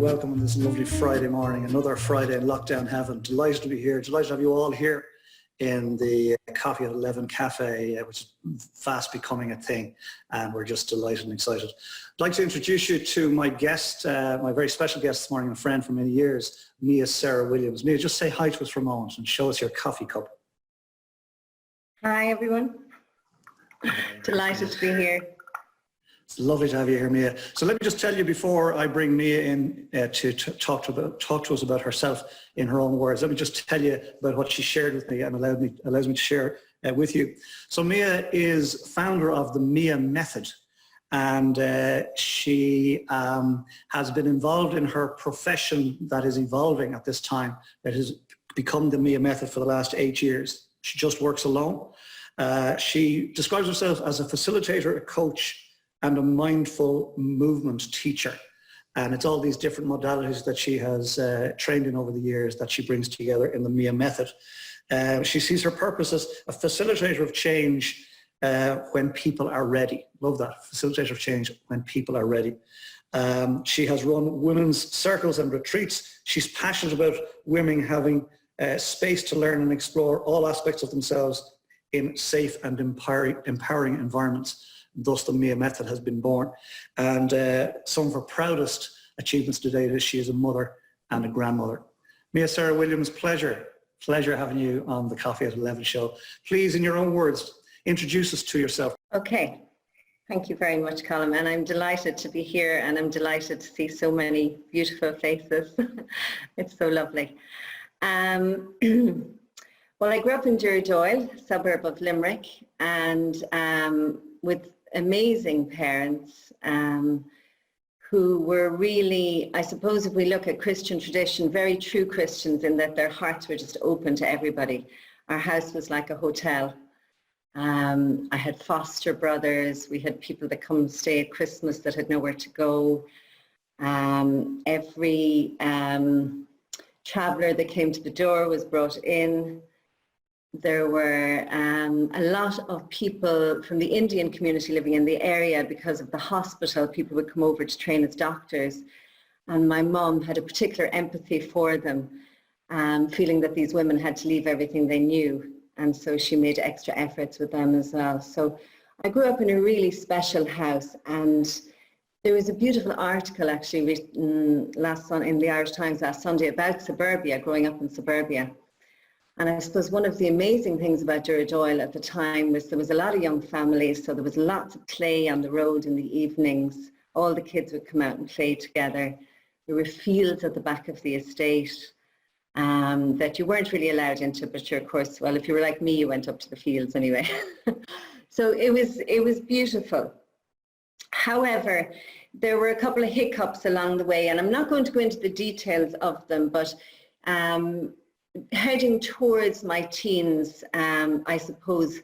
welcome on this lovely Friday morning, another Friday in lockdown heaven. Delighted to be here, delighted to have you all here in the Coffee at 11 Cafe, which is fast becoming a thing, and we're just delighted and excited. I'd like to introduce you to my guest, my very special guest this morning, a friend for many years, Mia Sarah Williams. Mia, just say hi to us for a moment and show us your coffee cup. Hi everyone, delighted to be here. It's lovely to have you here, Mia. So let me just tell you before I bring Mia in to talk to us about herself in her own words. Let me just tell you about what she shared with me and allows me to share with you. So Mia is founder of the Mir Method, and she has been involved in her profession that is evolving at this time, that has become the Mir Method for the last 8 years. She just works alone. She describes herself as a facilitator, a coach, and a mindful movement teacher. And it's all these different modalities that she has trained in over the years that she brings together in the Mir Method. She sees her purpose as a facilitator of change when people are ready. Love that, facilitator of change when people are ready. She has run women's circles and retreats. She's passionate about women having space to learn and explore all aspects of themselves in safe and empowering environments. Thus the Mir Method has been born. And some of her proudest achievements to date is she is a mother and a grandmother. Mia Sarah Williams, pleasure having you on the Coffee at 11 show. Please, in your own words, introduce us to yourself. Okay, thank you very much, Colm, and I'm delighted to be here, and I'm delighted to see so many beautiful faces. It's so lovely. Well, I grew up in Duradoyle, suburb of Limerick, and with amazing parents who were really, I suppose if we look at Christian tradition, very true Christians in that their hearts were just open to everybody. Our house was like a hotel. I had foster brothers. We had people that come stay at Christmas that had nowhere to go. Every traveller that came to the door was brought in. There were a lot of people from the Indian community living in the area because of the hospital. People would come over to train as doctors, and my mum had a particular empathy for them, feeling that these women had to leave everything they knew, and so she made extra efforts with them as well. So I grew up in a really special house, and there was a beautiful article actually written in the Irish Times last Sunday about suburbia, growing up in suburbia. And I suppose one of the amazing things about Duradoyle at the time was there was a lot of young families, so there was lots of play on the road in the evenings. All the kids would come out and play together. There were fields at the back of the estate that you weren't really allowed into, but you're, of course, well, if you were like me, you went up to the fields anyway. So it was beautiful. However, there were a couple of hiccups along the way, and I'm not going to go into the details of them, but heading towards my teens, I suppose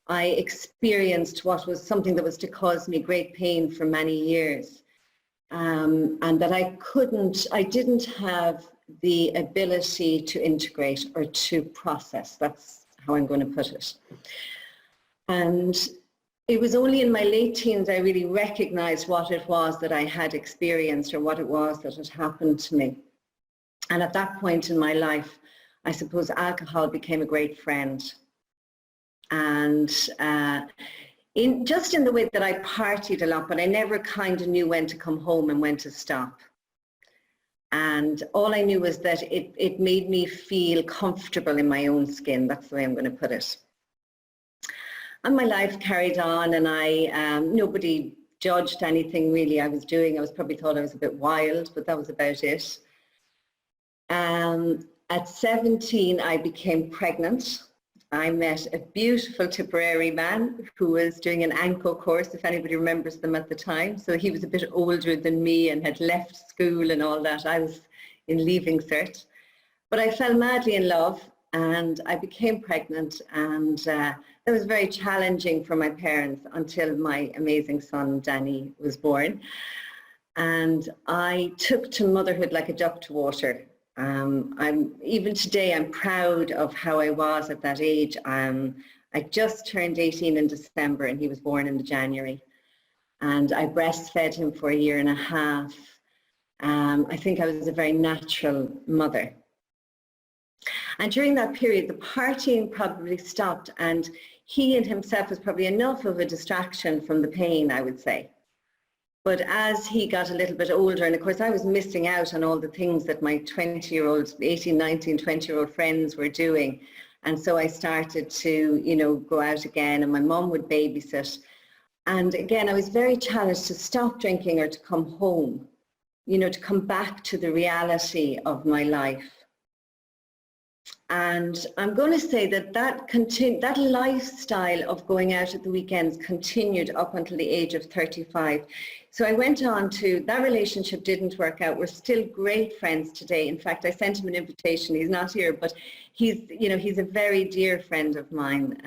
I experienced what was something that was to cause me great pain for many years, and that I didn't have the ability to integrate or to process. That's how I'm going to put it. And it was only in my late teens I really recognized what it was that I had experienced or what it was that had happened to me. And at that point in my life, I suppose alcohol became a great friend. And just in the way that I partied a lot, but I never kind of knew when to come home and when to stop. And all I knew was that it made me feel comfortable in my own skin. That's the way I'm going to put it. And my life carried on, and nobody judged anything really I was doing. I was probably thought I was a bit wild, but that was about it. At 17, I became pregnant. I met a beautiful Tipperary man who was doing an ANCO course, if anybody remembers them at the time. So he was a bit older than me and had left school and all that. I was in Leaving Cert. But I fell madly in love and I became pregnant, and that was very challenging for my parents until my amazing son, Danny, was born. And I took to motherhood like a duck to water. Even today, I'm proud of how I was at that age. I just turned 18 in December and he was born in January. And I breastfed him for 1.5 years. I think I was a very natural mother. And during that period, the partying probably stopped, and he in himself was probably enough of a distraction from the pain, I would say. But as he got a little bit older, and of course I was missing out on all the things that my 20-year-old, 18, 19, 20-year-old friends were doing. And so I started to, you know, go out again, and my mum would babysit. And again, I was very challenged to stop drinking or to come home, you know, to come back to the reality of my life. And I'm going to say that that lifestyle of going out at the weekends continued up until the age of 35. So I went on to, that relationship didn't work out. We're still great friends today. In fact, I sent him an invitation. He's not here, but he's, you know, he's a very dear friend of mine,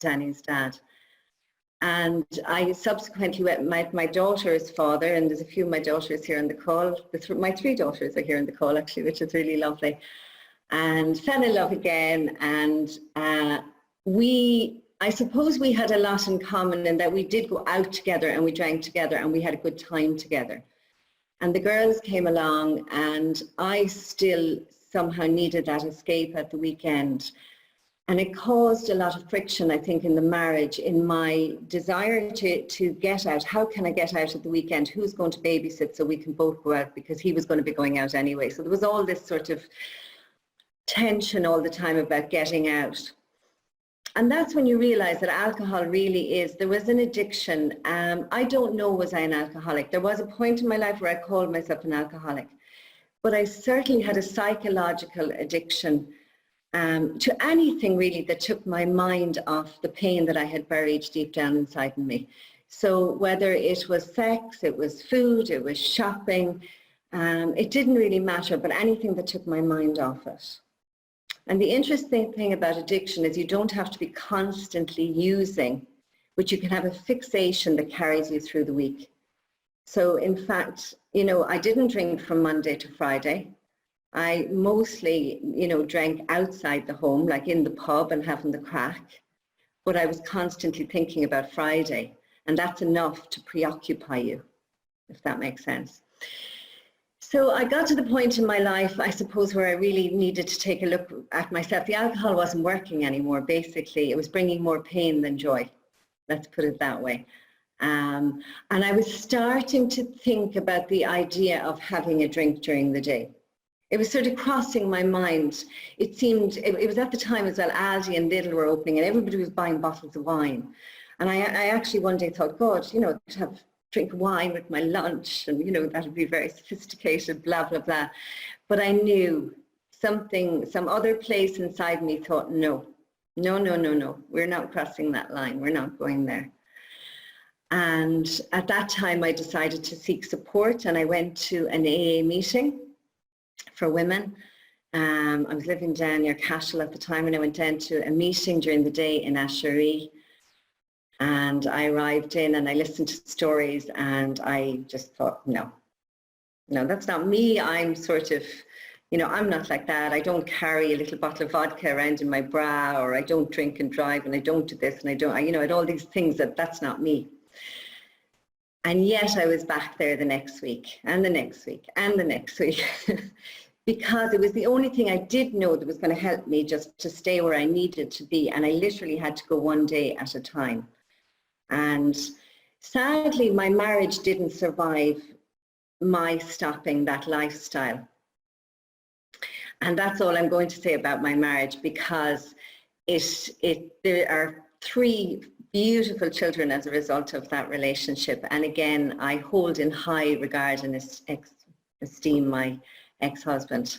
Danny's dad. And I subsequently met my daughter's father, and there's a few of my daughters here on the call. My 3 daughters are here on the call, actually, which is really lovely. And fell in love again, and I suppose we had a lot in common in that we did go out together and we drank together and we had a good time together. And the girls came along, and I still somehow needed that escape at the weekend. And it caused a lot of friction, I think, in the marriage, in my desire to get out. How can I get out at the weekend? Who's going to babysit so we can both go out? Because he was going to be going out anyway. So there was all this sort of tension all the time about getting out. And that's when you realize that alcohol really is, there was an addiction. I don't know, was I an alcoholic? There was a point in my life where I called myself an alcoholic, but I certainly had a psychological addiction to anything really that took my mind off the pain that I had buried deep down inside in me. So whether it was sex, it was food, it was shopping, it didn't really matter, but anything that took my mind off it. And the interesting thing about addiction is you don't have to be constantly using, but you can have a fixation that carries you through the week. So in fact, you know, I didn't drink from Monday to Friday. I mostly, you know, drank outside the home, like in the pub and having the crack, but I was constantly thinking about Friday, and that's enough to preoccupy you, if that makes sense. So I got to the point in my life, I suppose, where I really needed to take a look at myself. The alcohol wasn't working anymore, basically. It was bringing more pain than joy. Let's put it that way. And I was starting to think about the idea of having a drink during the day. It was sort of crossing my mind. It seemed, it was at the time as well, Aldi and Lidl were opening and everybody was buying bottles of wine. And I actually one day thought, God, you know, to drink wine with my lunch, and you know, that would be very sophisticated, blah, blah, blah. But I knew something, some other place inside me thought, no, we're not crossing that line. We're not going there. And at that time, I decided to seek support, and I went to an AA meeting for women. I was living down near Cashel at the time, and I went down to a meeting during the day in Asherie. And I arrived in and I listened to stories, and I just thought, no, that's not me. I'm sort of, you know, I'm not like that. I don't carry a little bottle of vodka around in my bra, or I don't drink and drive, and I don't do this, and I you know, I had all these things that's not me. And yet I was back there the next week and the next week and the next week because it was the only thing I did know that was going to help me just to stay where I needed to be. And I literally had to go one day at a time. And sadly, my marriage didn't survive my stopping that lifestyle. And that's all I'm going to say about my marriage, because there are 3 beautiful children as a result of that relationship. And again, I hold in high regard and esteem my ex-husband.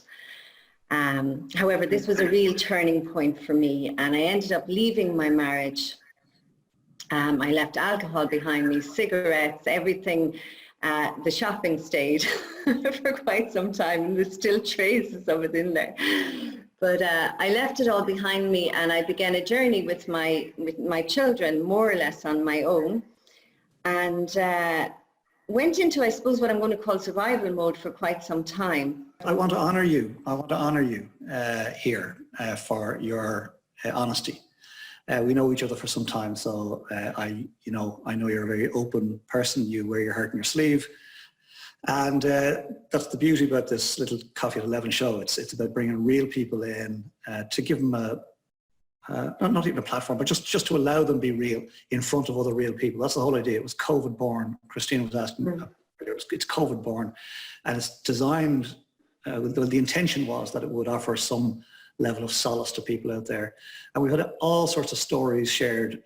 However, this was a real turning point for me, and I ended up leaving my marriage. I left alcohol behind me, cigarettes, everything. The shopping stayed for quite some time, and there's still traces of it in there. But I left it all behind me, and I began a journey with my children, more or less on my own, and went into, I suppose, what I'm going to call survival mode for quite some time. I want to honor you. I want to honor you here for your honesty. We know each other for some time, so I know you're a very open person. You wear your heart on your sleeve. And that's the beauty about this little Coffee at 11 show. It's about bringing real people in to give them not even a platform, but just to allow them to be real in front of other real people. That's the whole idea. It was COVID born. Christina was asking, it's COVID born, and it's designed, the intention was that it would offer some level of solace to people out there. And we've had all sorts of stories shared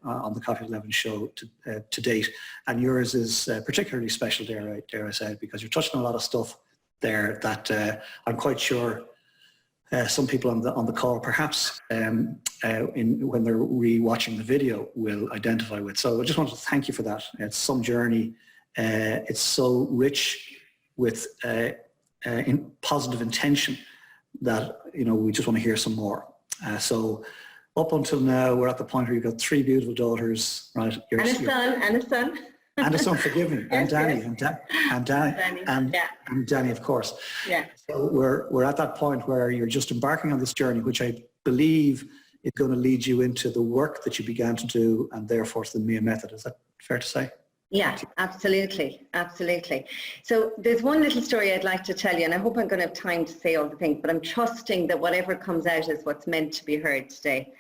on the Coffee at 11 show to date. And yours is particularly special, dare I say, because you're touching on a lot of stuff there that I'm quite sure some people on the call, perhaps when they're re-watching the video, will identify with. So I just wanted to thank you for that. It's some journey. It's so rich with in positive intention that, you know, we just want to hear some more. So up until now, we're at the point where you've got 3 beautiful daughters, right? And a son. And a son, forgive me, and Danny, and Danny, of course. Yeah. So we're at that point where you're just embarking on this journey, which I believe is going to lead you into the work that you began to do, and therefore the Mir Method. Is that fair to say? Yeah, absolutely, absolutely. So there's one little story I'd like to tell you, and I hope I'm going to have time to say all the things, but I'm trusting that whatever comes out is what's meant to be heard today.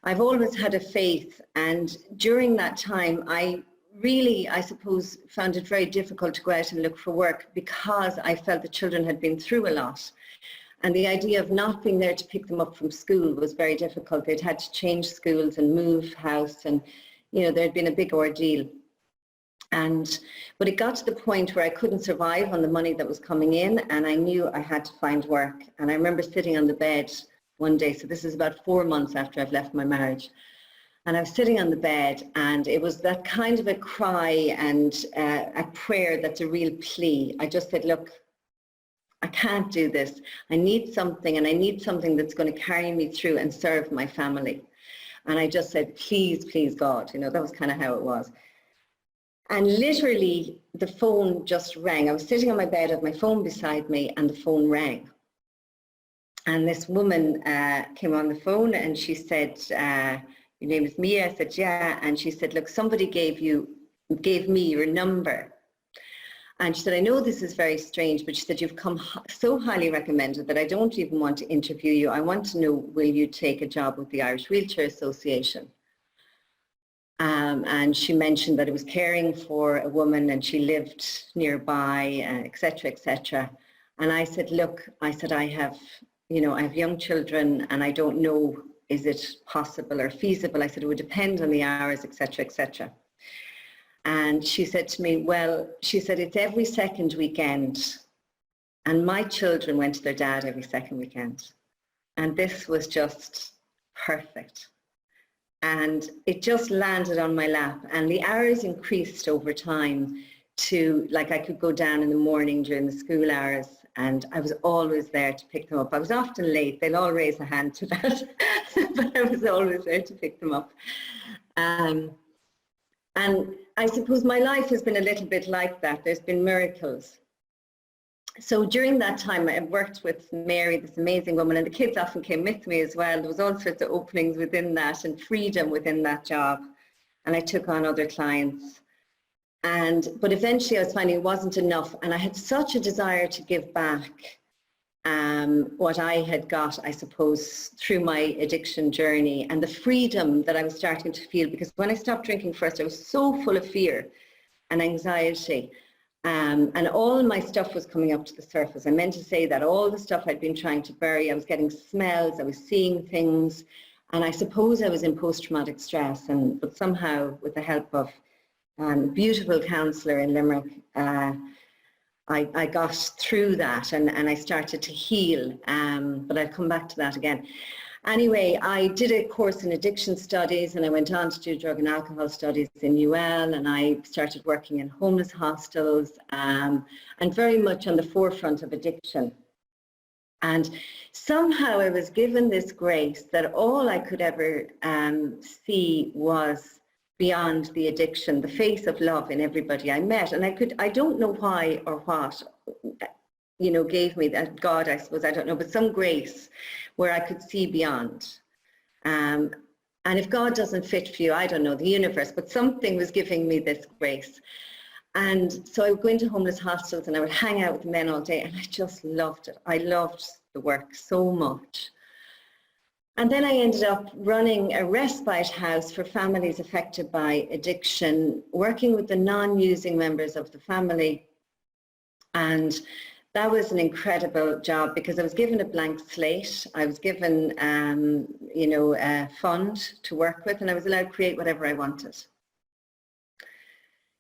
I've always had a faith, and during that time I suppose found it very difficult to go out and look for work because I felt the children had been through a lot, and the idea of not being there to pick them up from school was very difficult. They'd had to change schools and move house, and you know, there'd been a big ordeal. But it got to the point where I couldn't survive on the money that was coming in, and I knew I had to find work. And I remember sitting on the bed one day, so this is about 4 months after I've left my marriage, and I was sitting on the bed, and it was that kind of a cry and a prayer that's a real plea. I just said, look, I can't do this. I need something, and I need something that's going to carry me through and serve my family. And I just said, please, please, God, you know, that was kind of how it was. And literally the phone just rang. I was sitting on my bed with my phone beside me, and the phone rang. And this woman came on the phone, and she said, your name is Mia? I said, yeah. And she said, look, somebody gave me your number. And she said, I know this is very strange, but she said, you've come so highly recommended that I don't even want to interview you. I want to know, will you take a job with the Irish Wheelchair Association? And she mentioned that it was caring for a woman, and she lived nearby, et cetera, et cetera. And I said, look, I have young children, and I don't know, is it possible or feasible? I said, it would depend on the hours, et cetera, et cetera. And she said to me, well, she said, it's every second weekend. And my children went to their dad every second weekend. And this was just perfect. And it just landed on my lap. And the hours increased over time to, like, I could go down in the morning during the school hours, and I was always there to pick them up. I was often late. They'll all raise a hand to that. But I was always there to pick them up. And I suppose my life has been a little bit like that. There's been miracles. So during that time, I worked with Mary, this amazing woman, and the kids often came with me as well. There was all sorts of openings within that and freedom within that job. And I took on other clients. But eventually I was finding it wasn't enough. And I had such a desire to give back what I had got, I suppose, through my addiction journey, and the freedom that I was starting to feel, because when I stopped drinking first, I was so full of fear and anxiety, and all my stuff was coming up to the surface. I meant to say that all the stuff I'd been trying to bury, I was getting smells, I was seeing things, and I suppose I was in post-traumatic stress, but somehow with the help of a beautiful counsellor in Limerick, I got through that, and I started to heal, but I'll come back to that again. Anyway, I did a course in addiction studies, and I went on to do drug and alcohol studies in UL, and I started working in homeless hostels, and very much on the forefront of addiction. And somehow I was given this grace that all I could ever see was beyond the addiction, the face of love in everybody I met. And I don't know why or what, gave me that, God, I suppose, I don't know, but some grace where I could see beyond. And if God doesn't fit for you, I don't know, the universe, but something was giving me this grace. And so I would go into homeless hostels and I would hang out with the men all day, and I just loved it. I loved the work so much. And then I ended up running a respite house for families affected by addiction, working with the non-using members of the family. And that was an incredible job because I was given a blank slate. I was given, a fund to work with, and I was allowed to create whatever I wanted.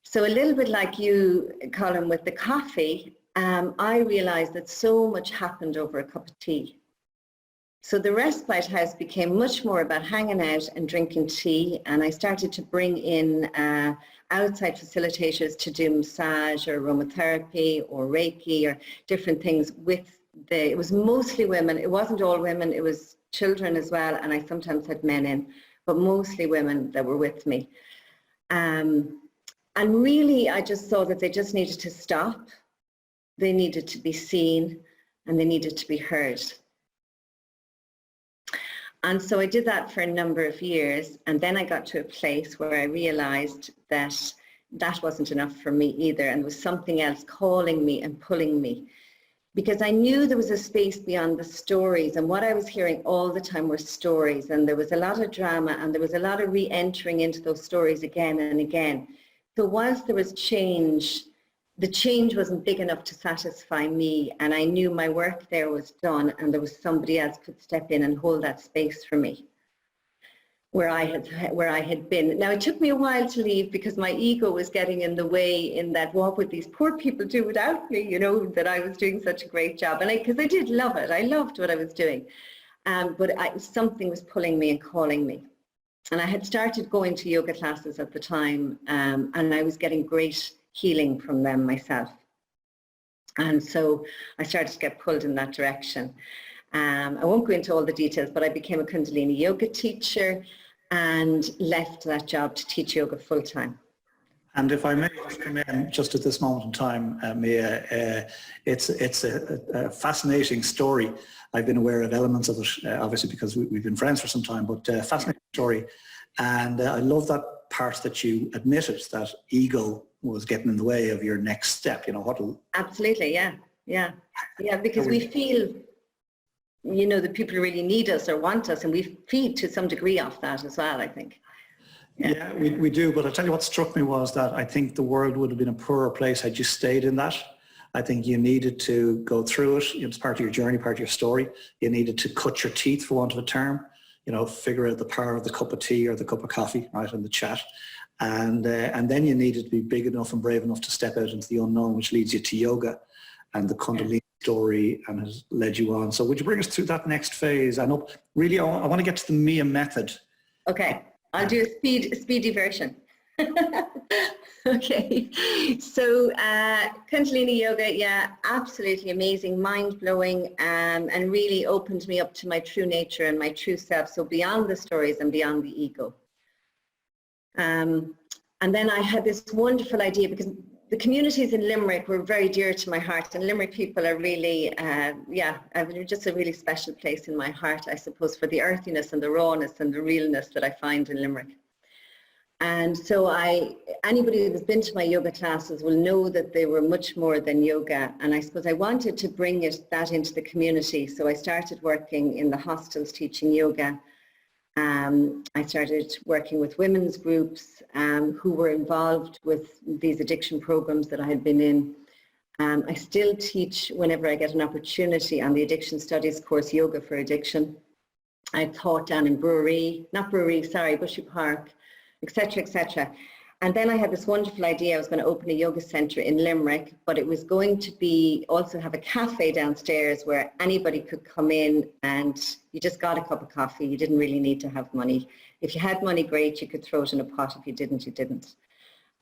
So a little bit like you, Colm, with the coffee, I realized that so much happened over a cup of tea. So the respite house became much more about hanging out and drinking tea, and I started to bring in outside facilitators to do massage or aromatherapy or Reiki or different things it was mostly women. It wasn't all women, it was children as well, and I sometimes had men in, but mostly women that were with me. And really, I just saw that they just needed to stop, they needed to be seen, and they needed to be heard. And so I did that for a number of years, and then I got to a place where I realized that that wasn't enough for me either, and there was something else calling me and pulling me. Because I knew there was a space beyond the stories, and what I was hearing all the time were stories, and there was a lot of drama, and there was a lot of re-entering into those stories again and again. So whilst there was change, the change wasn't big enough to satisfy me, and I knew my work there was done, and there was somebody else could step in and hold that space for me where I had been. Now, it took me a while to leave because my ego was getting in the way, in that what would these poor people do without me, that I was doing such a great job. And because I did love it. I loved what I was doing. But something was pulling me and calling me. And I had started going to yoga classes at the time, and I was getting great healing from them myself. And so I started to get pulled in that direction. I won't go into all the details, but I became a Kundalini Yoga teacher and left that job to teach yoga full time. And if I may just come in just at this moment in time, Mia, it's a fascinating story. I've been aware of elements of it, obviously because we've been friends for some time, but fascinating story. And I love that part that you admitted that ego was getting in the way of your next step. Absolutely, yeah, because we feel, that people really need us or want us, and we feed to some degree off that as well, I think. Yeah, we do. But I'll tell you what struck me was that I think the world would have been a poorer place had you stayed in that. I think you needed to go through it. It's part of your journey, part of your story. You needed to cut your teeth, for want of a term, figure out the power of the cup of tea or the cup of coffee, right, and the chat. And then you needed to be big enough and brave enough to step out into the unknown, which leads you to yoga and the Kundalini story, and has led you on. So would you bring us through that next phase? I know, really, I want to get to the Mir Method. Okay, I'll do a speedy version. Okay, so Kundalini Yoga, yeah, absolutely amazing, mind-blowing, and really opened me up to my true nature and my true self, so beyond the stories and beyond the ego. And then I had this wonderful idea, because the communities in Limerick were very dear to my heart, and Limerick people are really, just a really special place in my heart, I suppose, for the earthiness and the rawness and the realness that I find in Limerick. And so anybody who's been to my yoga classes will know that they were much more than yoga, and I suppose I wanted to bring that into the community, so I started working in the hostels teaching yoga. I started working with women's groups who were involved with these addiction programs that I had been in. I still teach whenever I get an opportunity on the addiction studies course, Yoga for Addiction. I taught down in Bushy Park, etc., etc. And then I had this wonderful idea. I was going to open a yoga centre in Limerick, but it was going to be also have a cafe downstairs where anybody could come in and you just got a cup of coffee. You didn't really need to have money. If you had money, great, you could throw it in a pot. If you didn't, you didn't.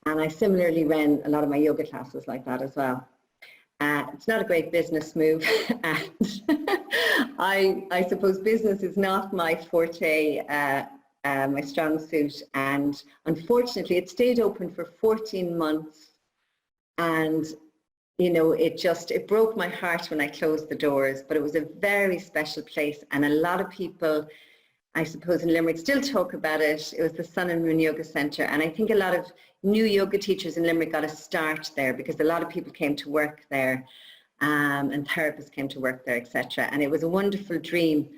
And I similarly ran a lot of my yoga classes like that as well. It's not a great business move, and I suppose business is not my forte, my strong suit, and unfortunately it stayed open for 14 months, and it broke my heart when I closed the doors, but it was a very special place, and a lot of people, I suppose, in Limerick still talk about it. It was the Sun and Moon Yoga Centre, and I think a lot of new yoga teachers in Limerick got a start there, because a lot of people came to work there, and therapists came to work there, etc. And it was a wonderful dream.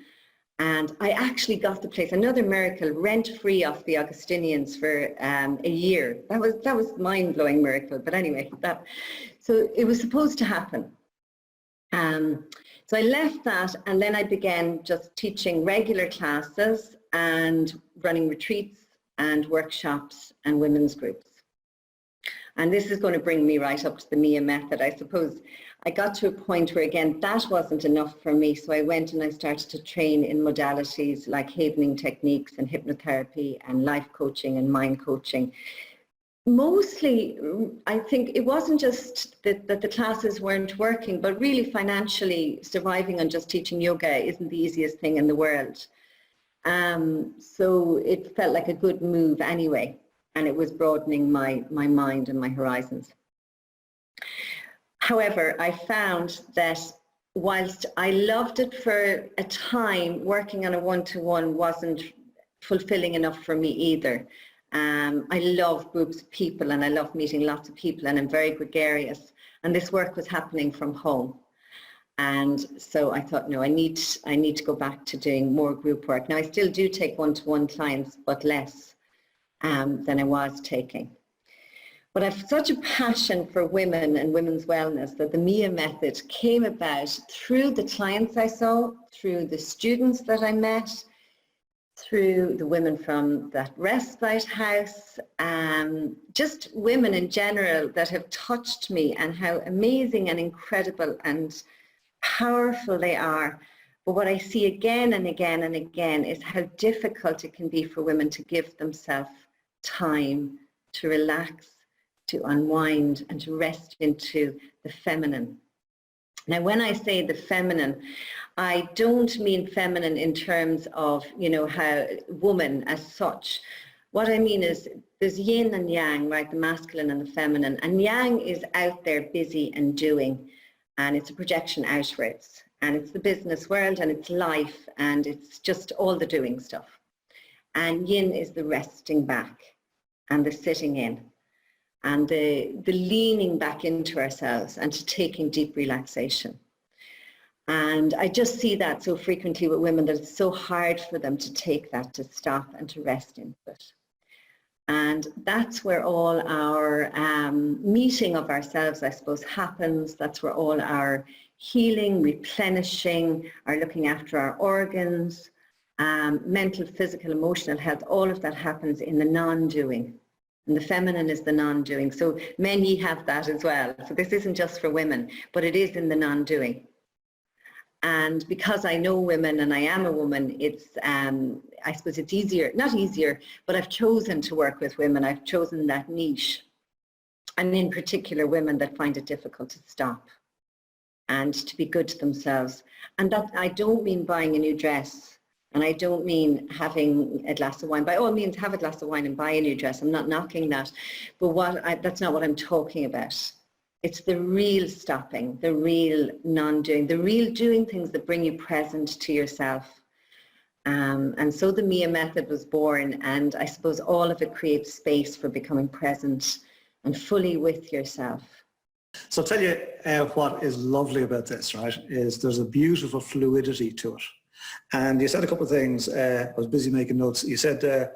And I actually got the place, another miracle, rent-free off the Augustinians for a year. That was mind-blowing miracle. But anyway, so it was supposed to happen. So I left that, and then I began just teaching regular classes and running retreats and workshops and women's groups. And this is going to bring me right up to the Mir Method. I suppose I got to a point where, again, that wasn't enough for me. So I went and I started to train in modalities like havening techniques and hypnotherapy and life coaching and mind coaching. Mostly, I think it wasn't just that the classes weren't working, but really financially surviving on just teaching yoga isn't the easiest thing in the world. So it felt like a good move anyway, and it was broadening my mind and my horizons. However, I found that whilst I loved it for a time, working on a one-to-one wasn't fulfilling enough for me either. I love groups of people, and I love meeting lots of people, and I'm very gregarious, and this work was happening from home. And so I thought, no, I need to go back to doing more group work. Now, I still do take one-to-one clients, but less than I was taking. But I've such a passion for women and women's wellness that the Mir Method came about through the clients I saw, through the students that I met, through the women from that respite house, just women in general that have touched me, and how amazing and incredible and powerful they are. But what I see again and again and again is how difficult it can be for women to give themselves time to relax, to unwind, and to rest into the feminine. Now, when I say the feminine, I don't mean feminine in terms of, you know, how woman as such. What I mean is there's yin and yang, right? The masculine and the feminine. And yang is out there busy and doing, and it's a projection outwards. And it's the business world, and it's life, and it's just all the doing stuff. And yin is the resting back and the sitting in, and the leaning back into ourselves and to taking deep relaxation. And I just see that so frequently with women, that it's so hard for them to take that, to stop and to rest into it. And that's where all our meeting of ourselves, I suppose, happens. That's where all our healing, replenishing, our looking after our organs, mental, physical, emotional health, all of that happens in the non-doing. And the feminine is the non-doing. So men, ye have that as well. So this isn't just for women, but it is in the non-doing. And because I know women and I am a woman, it's, I suppose it's easier, not easier, but I've chosen to work with women. I've chosen that niche. And in particular, women that find it difficult to stop and to be good to themselves. And that, I don't mean buying a new dress. And I don't mean having a glass of wine. By all means, have a glass of wine and buy a new dress. I'm not knocking that. But that's not what I'm talking about. It's the real stopping, the real non-doing, the real doing things that bring you present to yourself. And so the Mir Method was born, and I suppose all of it creates space for becoming present and fully with yourself. So I'll tell you what is lovely about this, right, is there's a beautiful fluidity to it. And you said a couple of things. I was busy making notes. You said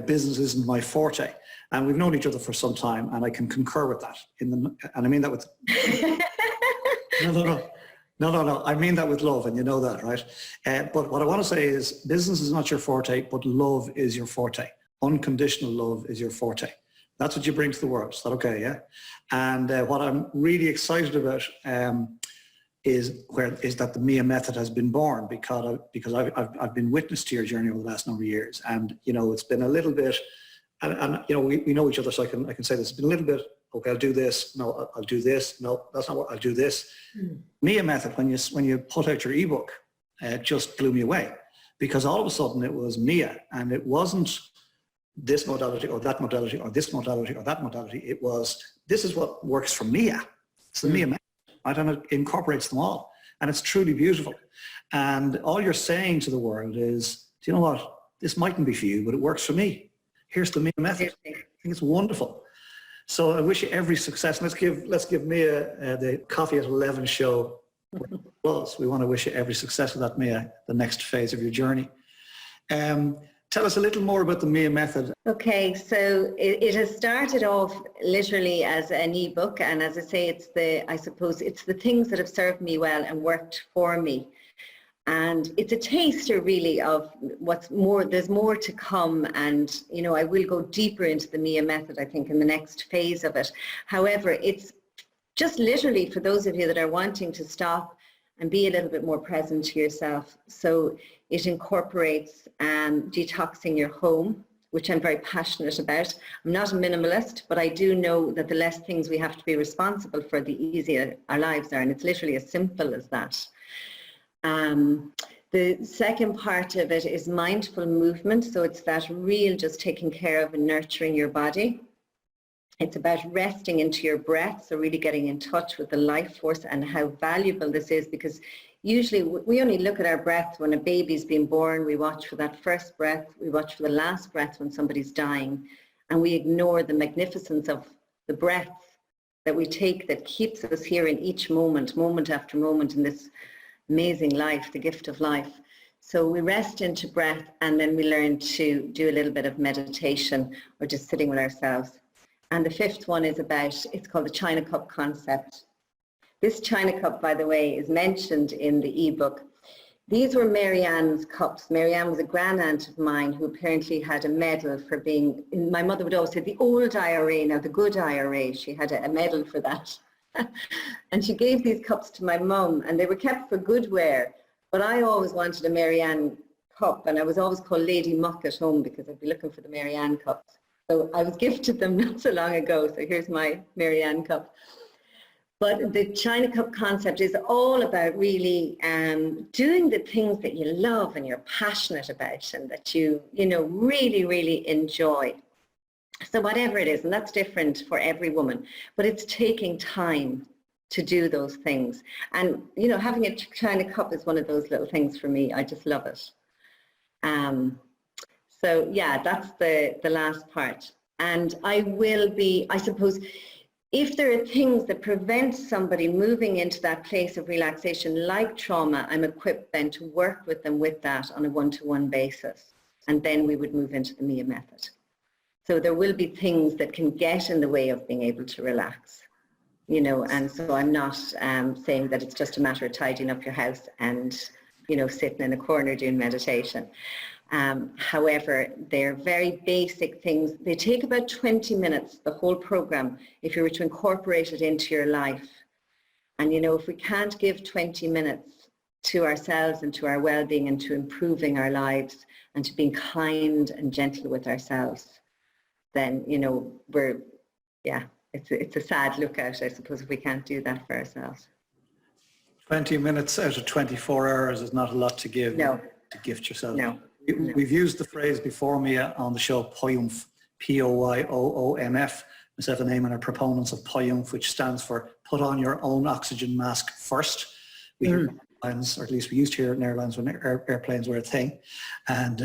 business isn't my forte. And we've known each other for some time, and I can concur with that. And I mean that with... No. I mean that with love, and you know that, right? But what I want to say is business is not your forte, but love is your forte. Unconditional love is your forte. That's what you bring to the world. Is that okay, yeah? And what I'm really excited about is that the Mir Method has been born, because I've been witness to your journey over the last number of years. And, you know, it's been a little bit... And you know, we know each other, so I can say this. It's been a little bit, okay, I'll do this. No, I'll do this. No, that's not what I'll do this. Mir Method, when you put out your ebook, it just blew me away, because all of a sudden it was Mia, and it wasn't this modality or that modality or this modality or that modality. It was, this is what works for Mia. It's the Mir Method, right? And it incorporates them all, and it's truly beautiful. And all you're saying to the world is, do you know what? This mightn't be for you, but it works for me. here's the Mir Method. I think it's wonderful. So I wish you every success. Let's give Mia the Coffee at 11 show. We want to wish you every success with that, Mia, the next phase of your journey. Tell us a little more about the Mir Method. Okay, so it has started off literally as an ebook, and as I say, I suppose it's the things that have served me well and worked for me. And it's a taster really of what's more, there's more to come, and you know, I will go deeper into the Mir Method, I think, in the next phase of it. However, it's just literally for those of you that are wanting to stop and be a little bit more present to yourself. So it incorporates detoxing your home, which I'm very passionate about. I'm not a minimalist, but I do know that the less things we have to be responsible for, the easier our lives are. And it's literally as simple as that. The second part of it is mindful movement. So it's that real just taking care of and nurturing your body. It's about resting into your breath, so really getting in touch with the life force and how valuable this is, because usually we only look at our breath when a baby's been born. We watch for that first breath, we watch for the last breath when somebody's dying, and we ignore the magnificence of the breath that we take that keeps us here in each moment, moment after moment in this amazing life, the gift of life. So we rest into breath, and then we learn to do a little bit of meditation or just sitting with ourselves. And the fifth one is it's called the China Cup concept. This China Cup, by the way, is mentioned in the ebook. These were Marianne's cups. Marianne was a grand-aunt of mine who apparently had a medal for being, my mother would always say, the old IRA, now the good IRA. She had a medal for that. And she gave these cups to my mum, and they were kept for good wear. But I always wanted a Marianne cup, and I was always called Lady Muck at home because I'd be looking for the Marianne cups. So I was gifted them not so long ago. So here's my Marianne cup. But the China Cup concept is all about really doing the things that you love and you're passionate about and that you know, really, really enjoy. So whatever it is, and that's different for every woman, but it's taking time to do those things. And, you know, having a China Cup is one of those little things for me. I just love it. So yeah, that's the last part. And I will be, I suppose, if there are things that prevent somebody moving into that place of relaxation like trauma, I'm equipped then to work with them with that on a one-to-one basis. And then we would move into the Mir Method. So there will be things that can get in the way of being able to relax, you know, and so I'm not saying that it's just a matter of tidying up your house and, you know, sitting in a corner doing meditation. However, they're very basic things. They take about 20 minutes, the whole program, if you were to incorporate it into your life. And, you know, if we can't give 20 minutes to ourselves and to our well-being and to improving our lives and to being kind and gentle with ourselves, then, you know, it's a sad lookout, I suppose, if we can't do that for ourselves. 20 minutes out of 24 hours is not a lot to give. No. To gift yourself. No. We've used the phrase before, Mia, on the show, Poyumf, P-O-Y-O-O-M-F. Myself and Eamon are proponents of Poyumf, which stands for put on your own oxygen mask first. We hear airlines, or at least we used to hear it in airlines when airplanes were a thing. And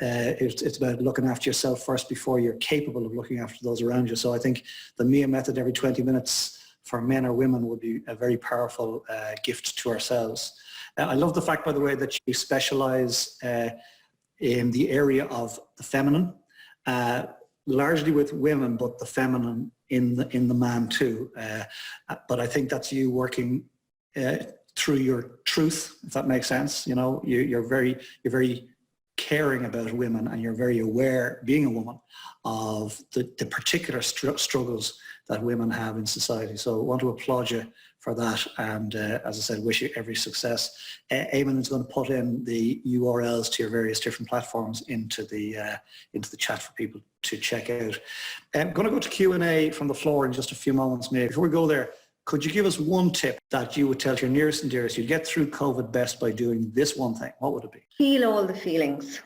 it's about looking after yourself first before you're capable of looking after those around you. So I think the Mir Method every 20 minutes for men or women would be a very powerful gift to ourselves. I love the fact, by the way, that you specialize in the area of the feminine, largely with women, but the feminine in the man too. But I think that's you working through your truth, if that makes sense. You know, you're very caring about women, and you're very aware, being a woman, of the particular struggles that women have in society. So I want to applaud you for that, and as I said, wish you every success. Eamon is going to put in the URLs to your various different platforms into the chat for people to check out. I'm going to go to Q&A from the floor in just a few moments, maybe. Before we go there, could you give us one tip that you would tell to your nearest and dearest? You'd get through COVID best by doing this one thing. What would it be? Feel all the feelings.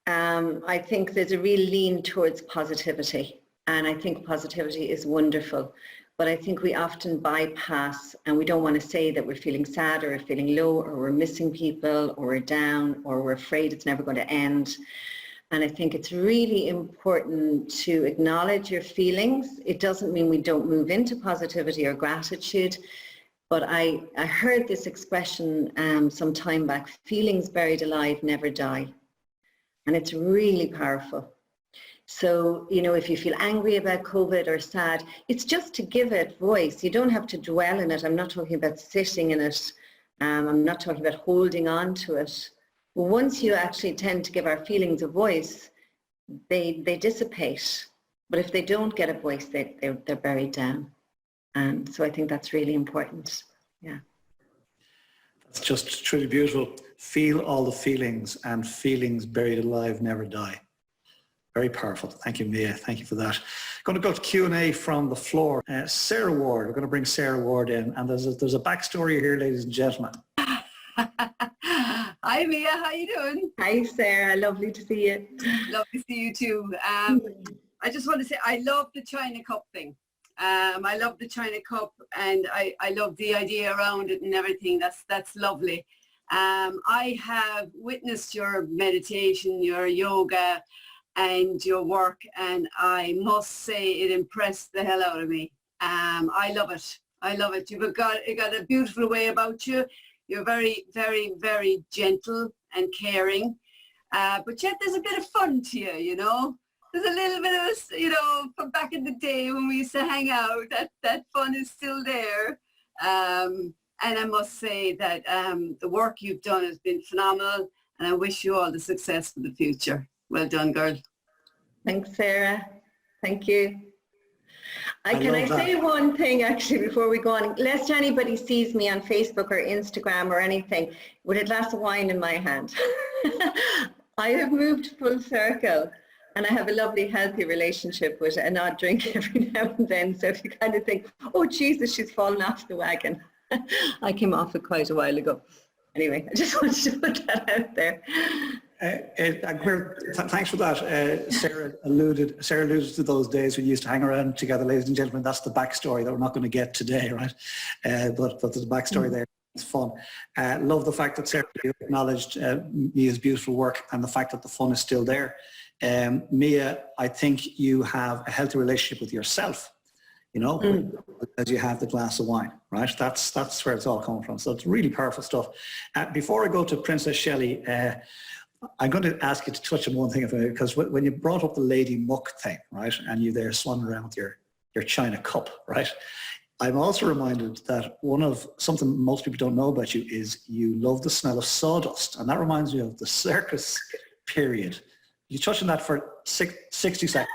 I think there's a real lean towards positivity, and I think positivity is wonderful. But I think we often bypass, and we don't want to say that we're feeling sad or we're feeling low or we're missing people or we're down or we're afraid it's never going to end. And I think it's really important to acknowledge your feelings. It doesn't mean we don't move into positivity or gratitude, but I heard this expression some time back, feelings buried alive never die. And it's really powerful. So, you know, if you feel angry about COVID or sad, it's just to give it voice. You don't have to dwell in it. I'm not talking about sitting in it. I'm not talking about holding on to it. Once you actually tend to give our feelings a voice, they dissipate. But if they don't get a voice, they're buried down. And so I think that's really important. Yeah. It's just truly beautiful. Feel all the feelings, and feelings buried alive never die. Very powerful. Thank you, Mia. Thank you for that. Going to go to Q&A from the floor. Sarah Ward, we're going to bring Sarah Ward in, and there's a backstory here, ladies and gentlemen. Hi Mia, how you doing? Hi Sarah, lovely to see you. Lovely to see you too. I just want to say I love the China Cup thing. I love the China Cup, and I love the idea around it and everything. That's lovely. I have witnessed your meditation, your yoga and your work, and I must say it impressed the hell out of me. I love it. I love it. You've got a beautiful way about you. You're very, very, very gentle and caring, but yet there's a bit of fun to you, you know. There's a little bit of, you know, from back in the day when we used to hang out, that fun is still there. And I must say that the work you've done has been phenomenal, and I wish you all the success for the future. Well done, girl. Thanks, Sarah. Thank you. Can I love say that. one thing actually before we go on? Lest anybody sees me on Facebook or Instagram or anything with a glass of wine in my hand. I have moved full circle, and I have a lovely, healthy relationship with an odd drink every now and then. So if you kind of think, oh Jesus, she's fallen off the wagon. I came off it quite a while ago. Anyway, I just wanted to put that out there. Thanks for that. Sarah alluded to those days we used to hang around together, ladies and gentlemen. That's the backstory that we're not going to get today, right? But there's a backstory there. It's fun. Love the fact that Sarah acknowledged Mia's beautiful work and the fact that the fun is still there. Mia, I think you have a healthy relationship with yourself, you know, as you have the glass of wine, right? That's where it's all coming from. So it's really powerful stuff. Before I go to Princess Shelley, I'm going to ask you to touch on one thing, because when you brought up the lady muck thing, right, and you there swanning around with your China cup, right, I'm also reminded that something most people don't know about you is you love the smell of sawdust, and that reminds me of the circus period. You touch on that for 60 seconds.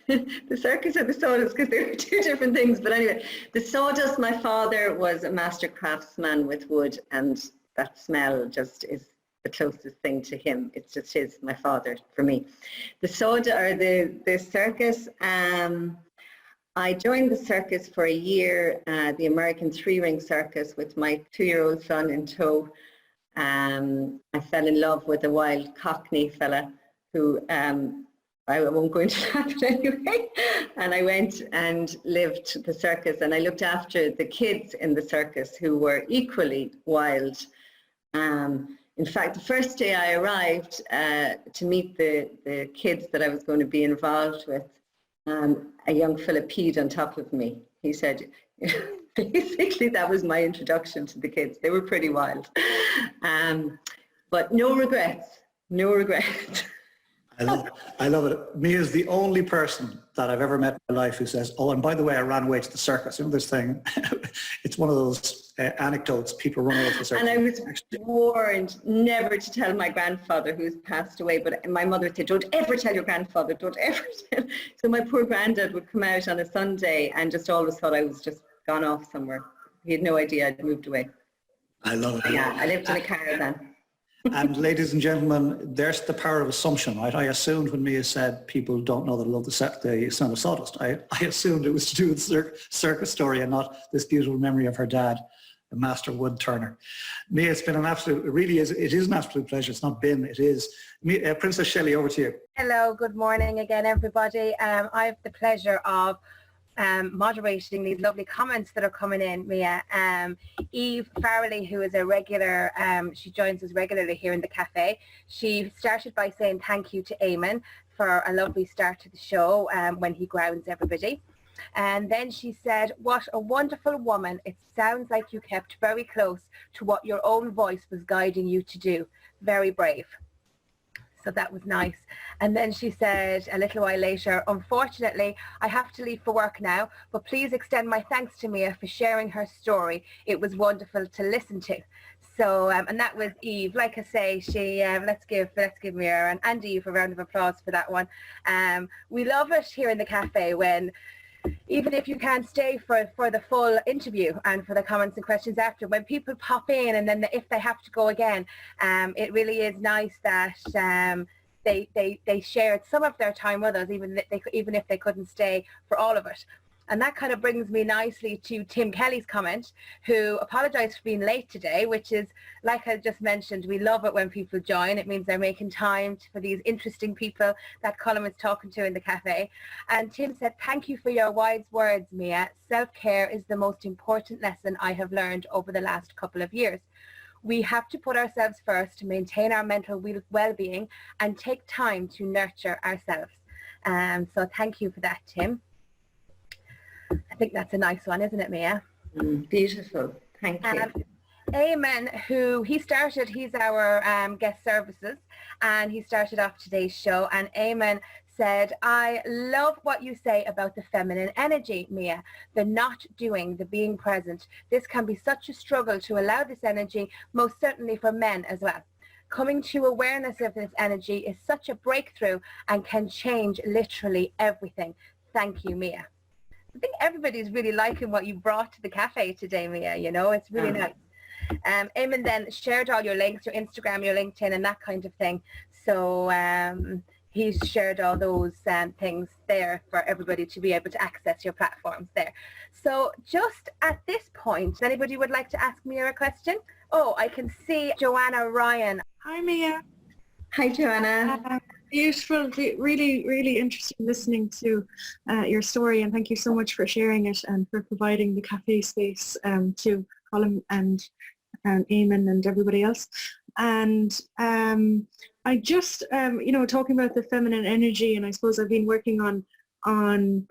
The circus or the sawdust, because they're two different things. But anyway, the sawdust, my father was a master craftsman with wood, and that smell just is the closest thing to him. It's just my father for me. The circus, I joined the circus for a year, the American 3-ring circus, with my 2-year-old son in tow. I fell in love with a wild Cockney fella who, I won't go into that, but anyway. And I went and lived the circus, and I looked after the kids in the circus who were equally wild. In fact, the first day I arrived to meet the kids that I was going to be involved with, a young fella peed on top of me. He said, basically that was my introduction to the kids. They were pretty wild. But no regrets, no regrets. I love it. Mia is the only person that I've ever met in my life who says, oh, and by the way, I ran away to the circus. You know this thing? It's one of those anecdotes, people run away to the circus. And I was warned never to tell my grandfather, who's passed away, but my mother said, don't ever tell your grandfather, don't ever tell. So my poor granddad would come out on a Sunday and just always thought I was just gone off somewhere. He had no idea I'd moved away. I love it. Yeah, I lived in a caravan. And ladies and gentlemen, there's the power of assumption, right? I assumed when Mia said people don't know that I love the smell of sawdust, I assumed it was to do with the circus story and not this beautiful memory of her dad, a master wood turner. Mia, it's been an absolute, it is an absolute pleasure. It's not been, it is. Princess Shelley, over to you. Hello, good morning again, everybody. I have the pleasure of moderating these lovely comments that are coming in, Mia. Eve Farrelly, who is a regular, she joins us regularly here in the cafe. She started by saying thank you to Eamon for a lovely start to the show when he grounds everybody. And then she said, what a wonderful woman. It sounds like you kept very close to what your own voice was guiding you to do. Very brave. So that was nice. And then she said a little while later, unfortunately, I have to leave for work now, but please extend my thanks to Mia for sharing her story. It was wonderful to listen to. So, and that was Eve. Like I say, she, let's give Mia and Eve a round of applause for that one. We love it here in the cafe when, even if you can't stay for the full interview and for the comments and questions after, when people pop in and then if they have to go again, it really is nice that they shared some of their time with us, even if they couldn't stay for all of it. And that kind of brings me nicely to Tim Kelly's comment, who apologised for being late today, which is, like I just mentioned, we love it when people join. It means they're making time for these interesting people that Colm is talking to in the cafe. And Tim said, thank you for your wise words, Mia. Self-care is the most important lesson I have learned over the last couple of years. We have to put ourselves first to maintain our mental well-being and take time to nurture ourselves. So thank you for that, Tim. I think that's a nice one, isn't it, Mia? Beautiful. Thank you. Eamon, he's our guest services, and he started off today's show, and Eamon said, I love what you say about the feminine energy, Mia, the not doing, the being present. This can be such a struggle to allow this energy, most certainly for men as well. Coming to awareness of this energy is such a breakthrough and can change literally everything. Thank you, Mia. I think everybody's really liking what you brought to the cafe today, Mia. You know, it's really nice. Eamon then shared all your links, your Instagram, your LinkedIn, and that kind of thing. So he's shared all those things there for everybody to be able to access your platforms there. So just at this point, anybody would like to ask Mia a question? Oh, I can see Joanna Ryan. Hi, Mia. Hi, Joanna. Beautiful, really, really interesting listening to your story, and thank you so much for sharing it and for providing the cafe space to Colm and Eamon and everybody else. And I just, talking about the feminine energy, and I suppose I've been working on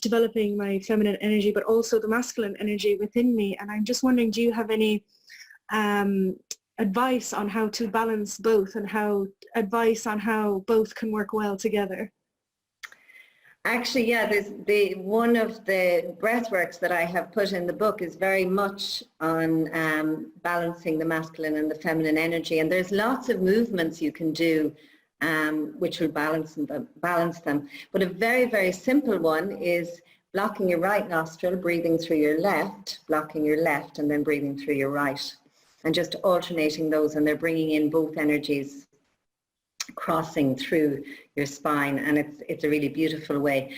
developing my feminine energy, but also the masculine energy within me. And I'm just wondering, do you have any advice on how to balance both, and advice on how both can work well together? Actually, yeah, there's one of the breathworks that I have put in the book is very much on balancing the masculine and the feminine energy, and there's lots of movements you can do which will balance them. But a very, very simple one is blocking your right nostril, breathing through your left, blocking your left, and then breathing through your right. And just alternating those, and they're bringing in both energies crossing through your spine, and it's a really beautiful way.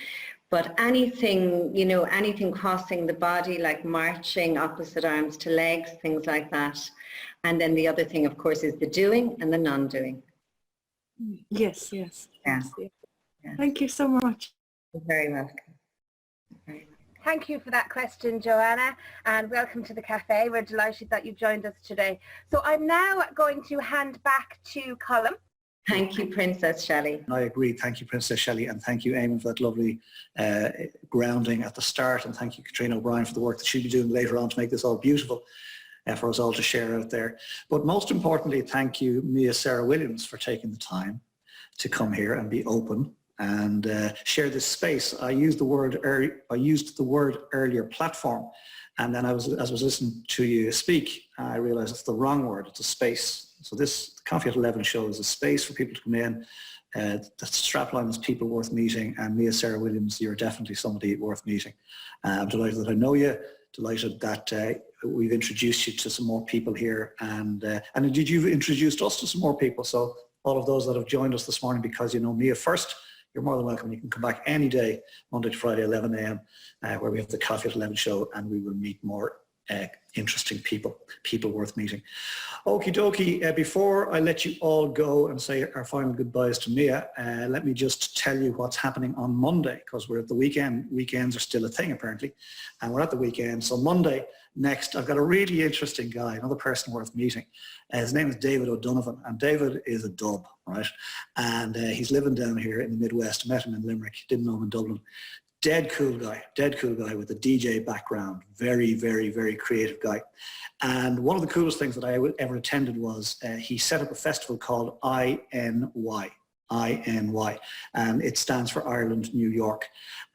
But anything, anything crossing the body, like marching opposite arms to legs, things like that. And then the other thing, of course, is the doing and the non-doing. Yes. Yeah. Yeah. Thank you so much. You're very welcome. Thank you for that question, Joanna, and welcome to the cafe. We're delighted that you've joined us today. So I'm now going to hand back to Colm. Thank you, Princess Shelley. I agree. Thank you, Princess Shelley, and thank you, Eamon, for that lovely grounding at the start, and thank you, Katrina O'Brien, for the work that she'll be doing later on to make this all beautiful for us all to share out there. But most importantly, thank you, Mia Sarah Williams, for taking the time to come here and be open and share this space. I used the word earlier, platform, and then as I was listening to you speak, I realized it's the wrong word. It's a space. So this Coffee at 11 show is a space for people to come in. The strapline is people worth meeting, and Mia Sarah Williams, you're definitely somebody worth meeting. I'm delighted that I know you, delighted that we've introduced you to some more people here, and indeed you've introduced us to some more people. So all of those that have joined us this morning because you know Mia first, you're more than welcome. You can come back any day, Monday to Friday, 11 a.m., where we have the Coffee at 11 show, and we will meet more interesting people worth meeting. Okie dokie, before I let you all go and say our final goodbyes to Mia, let me just tell you what's happening on Monday, because we're at the weekend. Weekends are still a thing apparently, and we're at the weekend. So Monday next, I've got a really interesting guy, another person worth meeting. His name is David O'Donovan, and David is a dub, right? And he's living down here in the Midwest. I met him in Limerick, didn't know him in Dublin. Dead cool guy with a DJ background, very, very, very creative guy. And one of the coolest things that I ever attended was he set up a festival called INY, and it stands for Ireland, New York.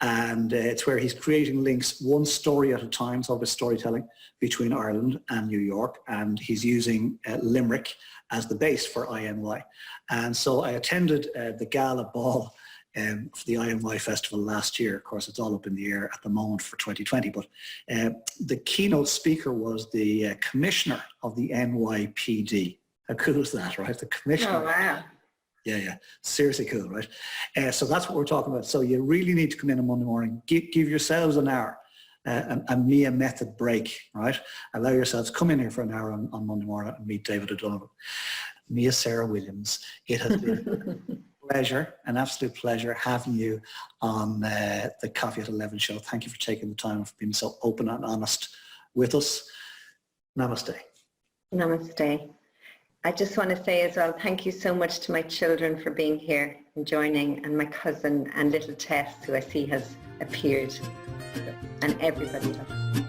And it's where he's creating links one story at a time, it's all about storytelling between Ireland and New York, and he's using Limerick as the base for INY. And so I attended the gala ball for the INY festival last year. Of course, it's all up in the air at the moment for 2020, but the keynote speaker was the commissioner of the NYPD. How cool is that, right? The commissioner. Oh, wow. Yeah, seriously cool, right? So that's what we're talking about. So you really need to come in on Monday morning, give yourselves an hour, a Mir Method break, right? Allow yourselves, come in here for an hour on Monday morning and meet David O'Donovan. Mia Sarah Williams, it has been an absolute pleasure having you on the Coffee at 11 show. Thank you for taking the time and for being so open and honest with us. Namaste. Namaste. I just want to say as well, thank you so much to my children for being here and joining, and my cousin and little Tess, who I see has appeared, and everybody else.